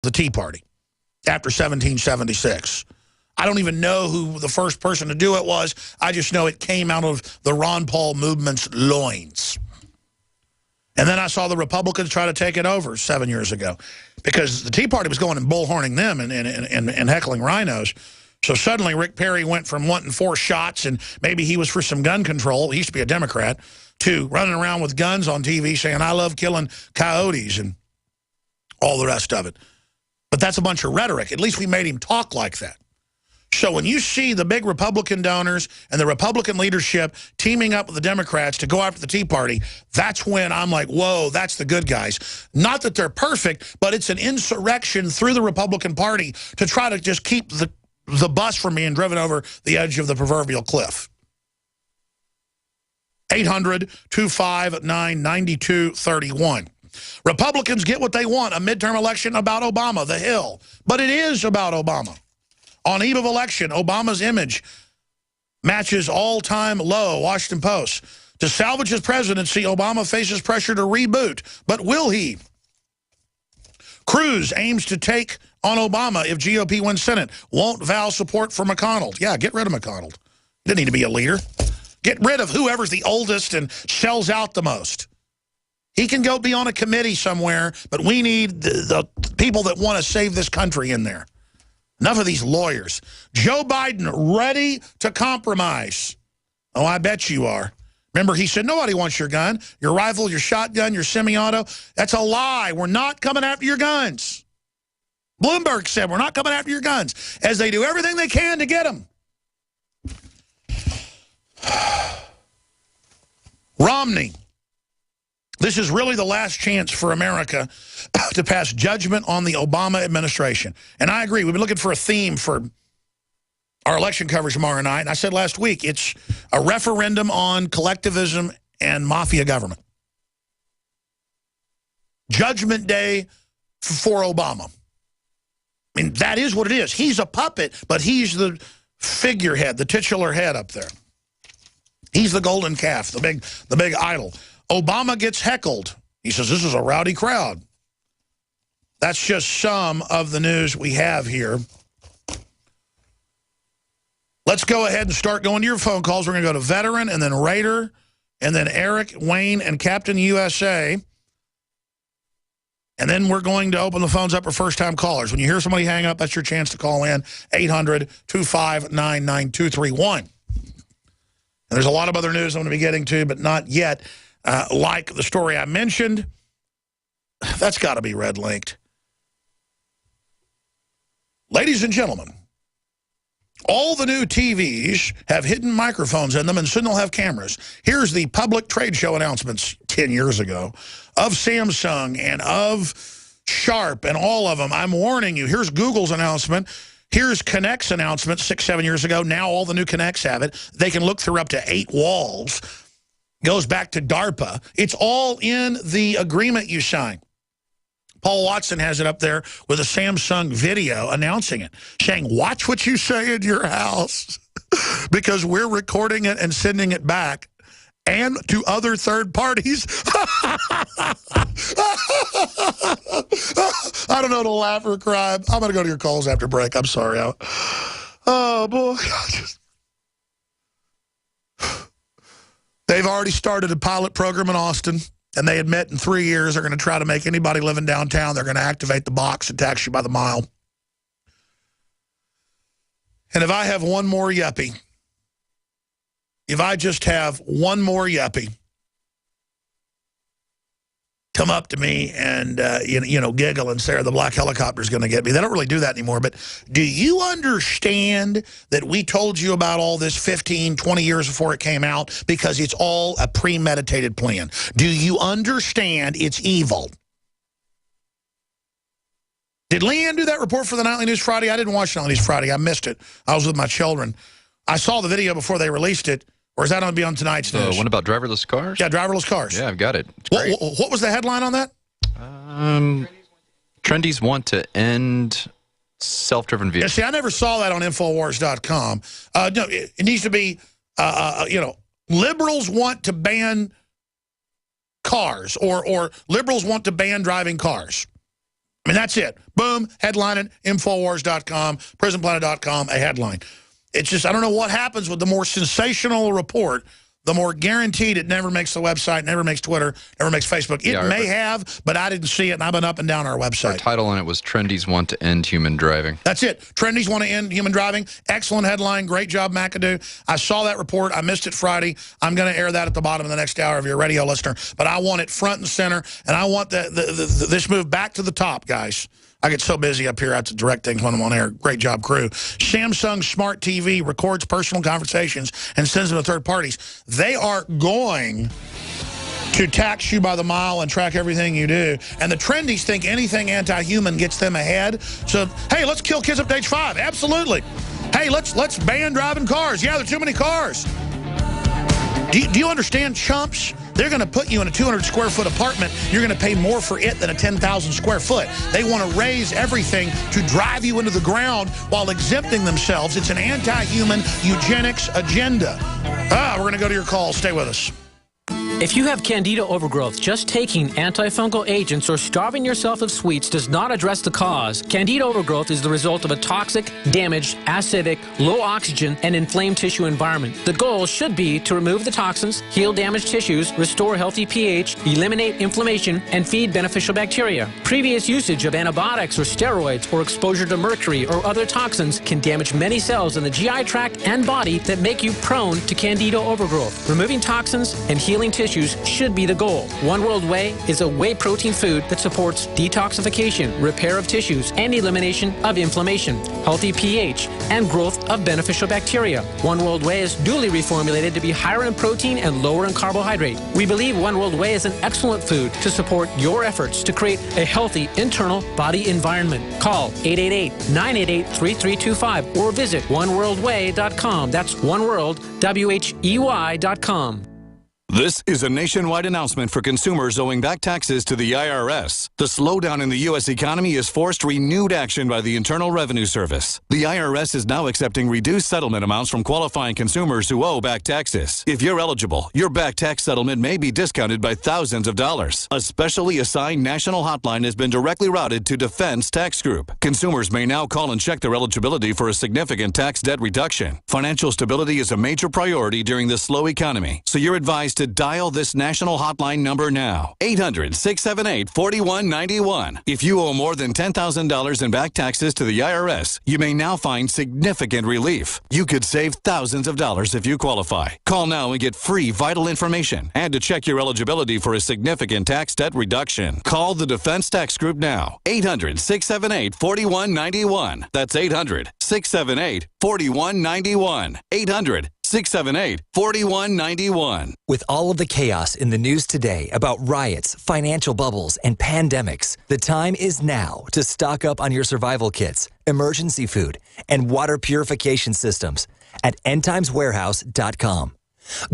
the Tea Party after 1776. I don't even know who the first person to do it was. I just know it came out of the Ron Paul movement's loins. And then I saw the Republicans try to take it over 7 years ago because the Tea Party was going and bullhorning them and heckling rhinos. So suddenly Rick Perry went from wanting 4 shots and maybe he was for some gun control. He used to be a Democrat, to running around with guns on TV saying, I love killing coyotes and all the rest of it. But that's a bunch of rhetoric. At least we made him talk like that. So when you see the big Republican donors and the Republican leadership teaming up with the Democrats to go after the Tea Party, that's when I'm like, whoa, that's the good guys. Not that they're perfect, but it's an insurrection through the Republican Party to try to just keep the bus from being driven over the edge of the proverbial cliff. 800-259-9231. Republicans get what they want, a midterm election about Obama, the Hill. But it is about Obama. On eve of election, Obama's image matches all-time low, Washington Post. To salvage his presidency, Obama faces pressure to reboot. But will he? Cruz aims to take on Obama if GOP wins Senate. Won't vow support for McConnell. Yeah, get rid of McConnell. He didn't need to be a leader. Get rid of whoever's the oldest and shells out the most. He can go be on a committee somewhere, but we need the people that want to save this country in there. Enough of these lawyers. Joe Biden ready to compromise. Oh, I bet you are. Remember, he said, nobody wants your gun, your rifle, your shotgun, your semi-auto. That's a lie. We're not coming after your guns. Bloomberg said, we're not coming after your guns, as they do everything they can to get them. Romney. This is really the last chance for America to pass judgment on the Obama administration. And I agree. We've been looking for a theme for our election coverage tomorrow night. And I said last week, it's a referendum on collectivism and mafia government. Judgment Day for Obama. I mean, that is what it is. He's a puppet, but he's the figurehead, the titular head up there. He's the golden calf, the big idol. Obama gets heckled. He says, this is a rowdy crowd. That's just some of the news we have here. Let's go ahead and start going to your phone calls. We're going to go to Veteran and then Raider and then Eric, Wayne, and Captain USA. And then we're going to open the phones up for first-time callers. When you hear somebody hang up, that's your chance to call in, 800-259-9231. And there's a lot of other news I'm going to be getting to, but not yet. Like the story I mentioned, that's got to be red-linked. Ladies and gentlemen, all the new TVs have hidden microphones in them, and soon they'll have cameras. Here's the public trade show announcements 10 years ago of Samsung and of Sharp and all of them. I'm warning you. Here's Google's announcement. Here's Connect's announcement 6-7 years ago. Now all the new Connects have it. They can look through up to 8 walls. Goes back to DARPA. It's all in the agreement you sign. Paul Watson has it up there with a Samsung video announcing it, saying, watch what you say in your house because we're recording it and sending it back and to other third parties. I don't know to laugh or cry. I'm going to go to your calls after break. I'm sorry. Oh, boy. They've already started a pilot program in Austin, and they admit in 3 years they're going to try to make anybody living downtown, they're going to activate the box and tax you by the mile. And if I have one more yuppie, if I just have one more yuppie come up to me and, giggle and say, the black helicopter's going to get me. They don't really do that anymore. But do you understand that we told you about all this 15, 20 years before it came out because it's all a premeditated plan? Do you understand it's evil? Did Leanne do that report for the Nightly News Friday? I didn't watch Nightly News Friday. I missed it. I was with my children. I saw the video before they released it. Or is that going to be on tonight's news? One about driverless cars? Yeah, driverless cars. Yeah, I've got it. What was the headline on that? Trendies want to end self-driven vehicles. Yeah, see, I never saw that on Infowars.com. No, it needs to be, liberals want to ban cars or liberals want to ban driving cars. I mean, that's it. Boom, headline it, Infowars.com, PrisonPlanet.com, a headline. It's just, I don't know what happens with the more sensational a report, the more guaranteed it never makes the website, never makes Twitter, never makes Facebook. It may have, but I didn't see it, and I've been up and down our website. Our title on it was Trendies Want to End Human Driving. That's it. Trendies want to end human driving. Excellent headline. Great job, McAdoo. I saw that report. I missed it Friday. I'm going to air that at the bottom of the next hour if you're a radio listener. But I want it front and center, and I want this move back to the top, guys. I get so busy up here, I have to direct things when I'm on air. Great job, crew. Samsung Smart TV records personal conversations and sends them to third parties. They are going to tax you by the mile and track everything you do. And the trendies think anything anti-human gets them ahead. So, hey, let's kill kids up to age 5. Absolutely. Hey, let's ban driving cars. Yeah, there are too many cars. Do you understand, chumps? They're going to put you in a 200-square-foot apartment. You're going to pay more for it than a 10,000-square-foot. They want to raise everything to drive you into the ground while exempting themselves. It's an anti-human eugenics agenda. We're going to go to your call. Stay with us. If you have candida overgrowth, just taking antifungal agents or starving yourself of sweets does not address the cause. Candida overgrowth is the result of a toxic, damaged, acidic, low oxygen, and inflamed tissue environment. The goal should be to remove the toxins, heal damaged tissues, restore healthy pH, eliminate inflammation, and feed beneficial bacteria. Previous usage of antibiotics or steroids or exposure to mercury or other toxins can damage many cells in the GI tract and body that make you prone to candida overgrowth. Removing toxins and healing tissues should be the goal. One World Whey is a whey protein food that supports detoxification, repair of tissues, and elimination of inflammation, healthy pH, and growth of beneficial bacteria. One World Whey is duly reformulated to be higher in protein and lower in carbohydrate. We believe One World Whey is an excellent food to support your efforts to create a healthy internal body environment. Call 888-988-3325 or visit oneworldwhey.com. That's oneworld.com. This is a nationwide announcement for consumers owing back taxes to the IRS. The slowdown in the U.S. economy has forced renewed action by the Internal Revenue Service. The IRS is now accepting reduced settlement amounts from qualifying consumers who owe back taxes. If you're eligible, your back tax settlement may be discounted by thousands of dollars. A specially assigned national hotline has been directly routed to Defense Tax Group. Consumers may now call and check their eligibility for a significant tax debt reduction. Financial stability is a major priority during this slow economy, so you're advised to dial this national hotline number now. 800-678-4191. If you owe more than $10,000 in back taxes to the IRS, you may now find significant relief. You could save thousands of dollars if you qualify. Call now and get free vital information and to check your eligibility for a significant tax debt reduction. Call the Defense Tax Group now. 800-678-4191. That's 800-678-4191. 800-678-4191. With all of the chaos in the news today about riots, financial bubbles, and pandemics, the time is now to stock up on your survival kits, emergency food, and water purification systems at endtimeswarehouse.com.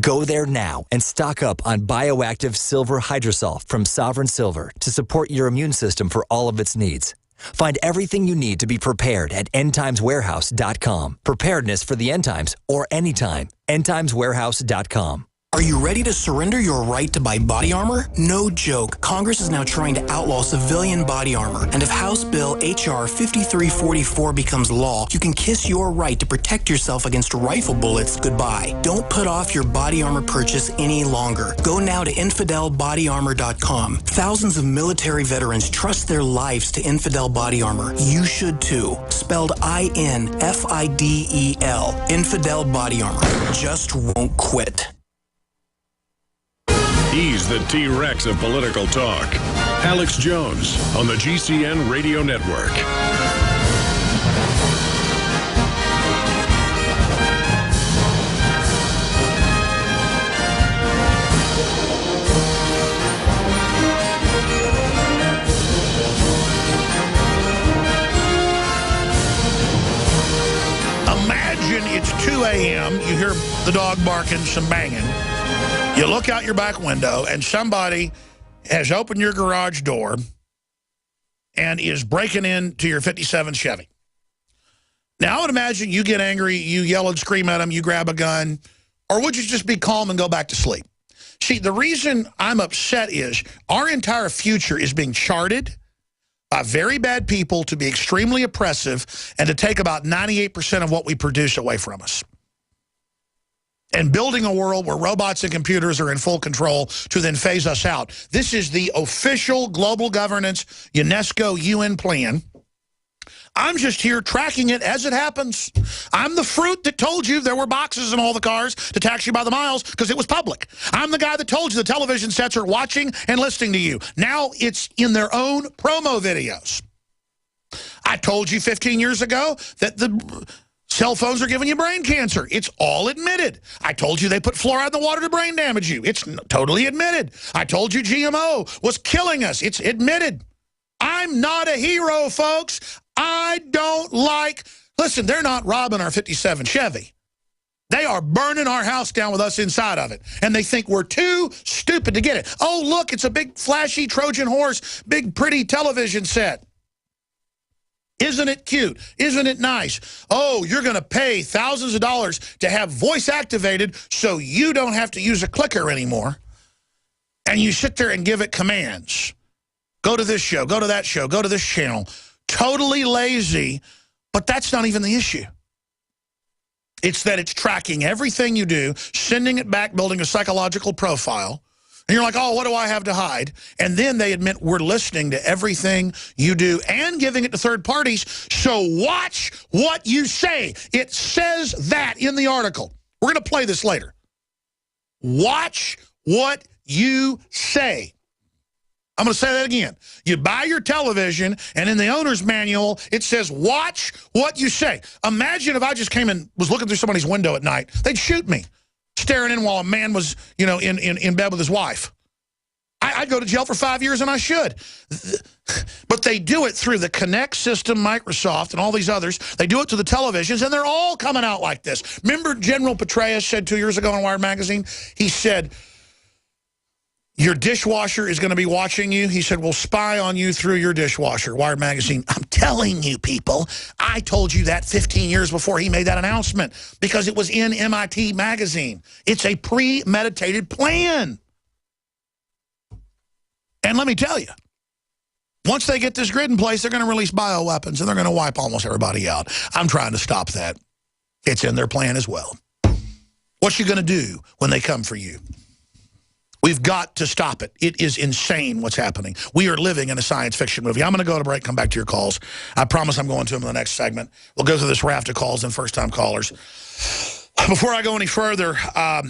Go there now and stock up on bioactive silver hydrosol from Sovereign Silver to support your immune system for all of its needs. Find everything you need to be prepared at endtimeswarehouse.com. Preparedness for the end times or anytime. endtimeswarehouse.com. Are you ready to surrender your right to buy body armor? No joke. Congress is now trying to outlaw civilian body armor. And if House Bill H.R. 5344 becomes law, you can kiss your right to protect yourself against rifle bullets goodbye. Don't put off your body armor purchase any longer. Go now to InfidelBodyArmor.com. Thousands of military veterans trust their lives to Infidel Body Armor. You should too. Spelled INFIDEL. Infidel Body Armor. Just won't quit. He's the T-Rex of political talk. Alex Jones on the GCN Radio Network. Imagine it's 2 a.m., you hear the dog barking, some banging. You look out your back window, and somebody has opened your garage door and is breaking into your 57 Chevy. Now, I would imagine you get angry, you yell and scream at them, you grab a gun, or would you just be calm and go back to sleep? See, the reason I'm upset is our entire future is being charted by very bad people to be extremely oppressive and to take about 98% of what we produce away from us. And building a world where robots and computers are in full control to then phase us out. This is the official global governance UNESCO UN plan. I'm just here tracking it as it happens. I'm the fruit that told you there were boxes in all the cars to tax you by the miles because it was public. I'm the guy that told you the television sets are watching and listening to you. Now it's in their own promo videos. I told you 15 years ago that the cell phones are giving you brain cancer. It's all admitted. I told you they put fluoride in the water to brain damage you. It's totally admitted. I told you GMO was killing us. It's admitted. I'm not a hero, folks. I don't like... Listen, they're not robbing our 57 Chevy. They are burning our house down with us inside of it. And they think we're too stupid to get it. Oh, look, it's a big, flashy Trojan horse, big, pretty television set. Isn't it cute? Isn't it nice? Oh, you're going to pay thousands of dollars to have voice activated so you don't have to use a clicker anymore. And you sit there and give it commands. Go to this show, go to that show, go to this channel. Totally lazy, but that's not even the issue. It's that it's tracking everything you do, sending it back, building a psychological profile. And you're like, oh, what do I have to hide? And then they admit we're listening to everything you do and giving it to third parties. So watch what you say. It says that in the article. We're going to play this later. Watch what you say. I'm going to say that again. You buy your television, and in the owner's manual, it says, watch what you say. Imagine if I just came and was looking through somebody's window at night. They'd shoot me, staring in while a man was, you know, in bed with his wife. I'd go to jail for 5 years, and I should. But they do it through the Kinect system, Microsoft, and all these others. They do it to the televisions, and they're all coming out like this. Remember General Petraeus said 2 years ago on Wired Magazine? He said, your dishwasher is going to be watching you. He said, we'll spy on you through your dishwasher. Wired Magazine, I'm telling you, people, I told you that 15 years before he made that announcement because it was in MIT Magazine. It's a premeditated plan. And let me tell you, once they get this grid in place, they're going to release bioweapons, and they're going to wipe almost everybody out. I'm trying to stop that. It's in their plan as well. What you going to do when they come for you? We've got to stop it. It is insane what's happening. We are living in a science fiction movie. I'm going to go to break, come back to your calls. I promise I'm going to them in the next segment. We'll go through this raft of calls and first-time callers. Before I go any further, I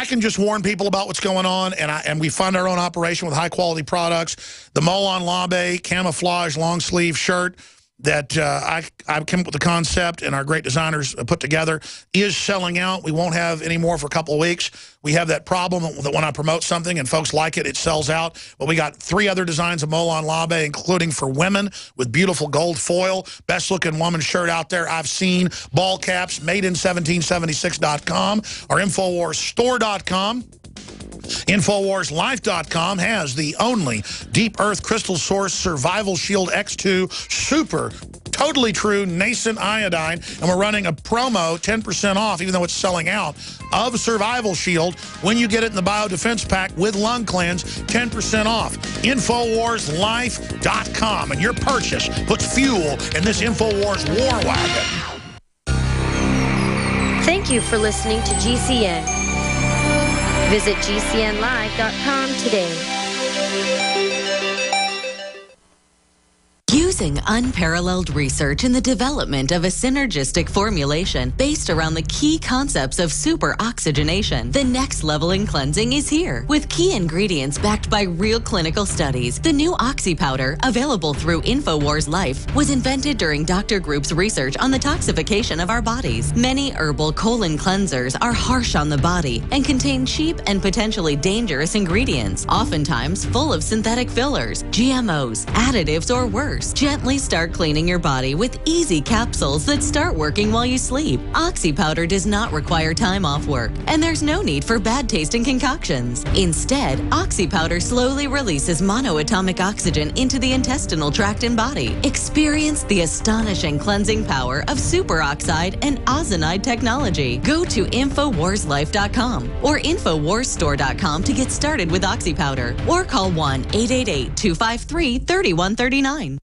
can just warn people about what's going on, and we fund our own operation with high-quality products. The Molon Labe camouflage long-sleeve shirt that I came up with the concept and our great designers put together is selling out. We won't have any more for a couple of weeks. We have that problem that when I promote something and folks like it, it sells out. But we got 3 other designs of Molon Labe, including for women with beautiful gold foil. Best looking woman shirt out there I've seen. Ball caps, made-in-1776.com or InfoWarsStore.com. InfoWarsLife.com has the only Deep Earth Crystal Source Survival Shield X2 Super Totally True Nascent Iodine, and we're running a promo 10% off, even though it's selling out, of Survival Shield when you get it in the Biodefense Pack with Lung Cleanse, 10% off. InfoWarsLife.com, and your purchase puts fuel in this InfoWars war wagon. Thank you for listening to GCN. Visit GCNlive.com today. Using unparalleled research in the development of a synergistic formulation based around the key concepts of super oxygenation, the next level in cleansing is here. With key ingredients backed by real clinical studies, the new Oxy Powder, available through InfoWars Life, was invented during Dr. Group's research on the toxification of our bodies. Many herbal colon cleansers are harsh on the body and contain cheap and potentially dangerous ingredients, oftentimes full of synthetic fillers, GMOs, additives, or worse. Gently start cleaning your body with easy capsules that start working while you sleep. Oxy Powder does not require time off work, and there's no need for bad-tasting concoctions. Instead, Oxy Powder slowly releases monoatomic oxygen into the intestinal tract and body. Experience the astonishing cleansing power of superoxide and ozonide technology. Go to InfoWarsLife.com or InfoWarsStore.com to get started with Oxy Powder, or call 1-888-253-3139.